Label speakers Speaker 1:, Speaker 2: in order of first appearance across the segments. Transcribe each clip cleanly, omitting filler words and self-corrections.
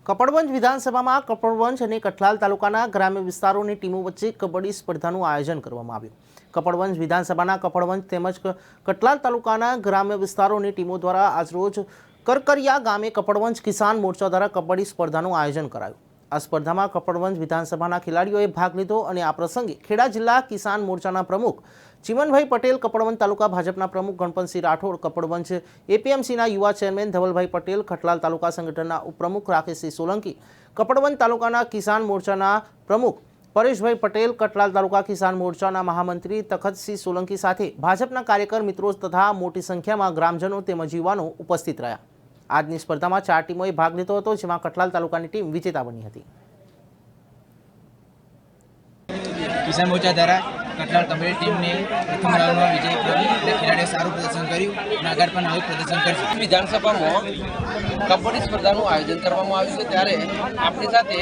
Speaker 1: કપડવંજ વિધાનસભામાં કપડવંજ અને કઠલાલ તાલુકાના ગ્રામ્ય વિસ્તારોની ટીમો વચ્ચે કબડ્ડી સ્પર્ધાનું આયોજન કરવામાં આવ્યું। કપડવંજ વિધાનસભાના કપડવંજ તેમજ કઠલાલ તાલુકાના ગ્રામ્ય વિસ્તારોની ટીમો દ્વારા આજરોજ કરકરિયા ગામે કપડવંજ કિસાન મોરચા દ્વારા કબડ્ડી સ્પર્ધાનું આયોજન કરાયું। આ સ્પર્ધામાં કપડવંજ વિધાનસભાના ખેલાડીઓએ ભાગ લીધો અને આ પ્રસંગે ખેડા જિલ્લા કિસાન મોરચાના પ્રમુખ ચિમનભાઈ પટેલ, કપડવંજ તાલુકા ભાજપના પ્રમુખ ગણપતસિંહ રાઠોડ, કપડવંજ એપીએમસીના યુવા ચેરમેન ધવલભાઈ પટેલ, ખટલાલ તાલુકા સંગઠનના ઉપપ્રમુખ રાકેશસિંહ સોલંકી, કપડવંજ તાલુકાના કિસાન મોરચાના પ્રમુખ પરેશભાઈ પટેલ, કઠલાલ તાલુકા કિસાન મોરચાના મહામંત્રી તખતસિંહ સોલંકી સાથે ભાજપના કાર્યકર મિત્રો તથા મોટી સંખ્યામાં ગ્રામજનો તેમજ યુવાનો ઉપસ્થિત રહ્યા। આજની સ્પર્ધામાં 4 ટીમોએ ભાગ લીધો હતો, જેમાં કઠલાલ તાલુકાની ટીમ વિજેતા બની હતી।
Speaker 2: કિસાન મોરચા દ્વારા કઠલાલ કબડ્ડી ટીમને પ્રથમ રાઉન્ડમાં વિજય પ્રાપ્ત અને ખેલાડીઓએ સારું પ્રદર્શન કર્યું અને આગળ પણ આવું પ્રદર્શન કરશે।
Speaker 3: વિધાનસભામાં કબડ્ડી સ્પર્ધાનું આયોજન કરવામાં આવ્યું છે, ત્યારે આપણી સાથે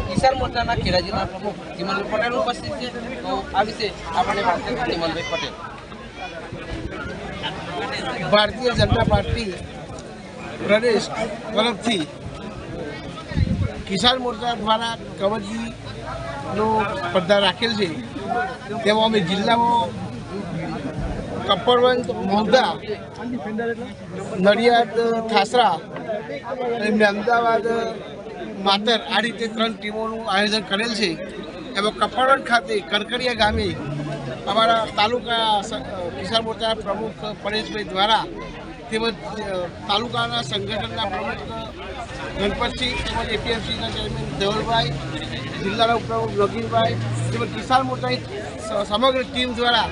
Speaker 3: કિસાન મોરચાના ખેડા જિલ્લાના પ્રમુખ ચિમનભાઈ પટેલ ઉપસ્થિત છે। તો આ વિશે આપણે વાત કરીએ। ચિમનભાઈ પટેલ,
Speaker 4: ભારતીય જનતા પાર્ટી પ્રદેશ તરફથી કિસાન મોરચા દ્વારા કબડ્ડીનો સ્પર્ધા રાખેલ છે। તેમાં અમે જિલ્લામાં કપડવંજ, મહુધા, નડિયાદ, ઠાસરા અને અમદાવાદ, માતર આ રીતે 3 ટીમોનું આયોજન કરેલ છે। એમાં કપડવંજ ખાતે કરકરિયા ગામે અમારા તાલુકા કિસાન મોરચા પ્રમુખ પરેશભાઈ દ્વારા તેમજ તાલુકાના સંગઠનના પ્રમુખ ગણપતસિંહ તેમજ એપીએમસીના ચેરમેન ધવલભાઈ, જિલ્લાના ઉપપ્રમુખ નગીનભાઈ તેમજ કિસાન મોરચાની સમગ્ર ટીમ દ્વારા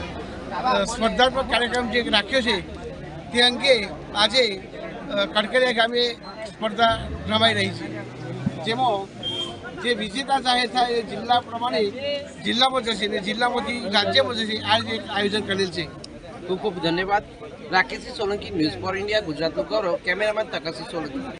Speaker 4: સ્પર્ધાત્મક કાર્યક્રમ જે રાખ્યો છે તે અંગે આજે કરકરિયા ગામે સ્પર્ધા રમાઈ રહી છે, જેમાં જે વિજેતા જાહેર થાય એ જિલ્લા પ્રમાણે જિલ્લામાં જશે અને જિલ્લામાંથી રાજ્યમાં જશે। આ રીતે એક આયોજન કરેલ છે।
Speaker 3: ખૂબ ખૂબ ધન્યવાદ। Rakeshsinh Solanki, news for India, ગુજરાતનું ગૌરવ, કેમેરામેન તખતસિંહ સોલંકી।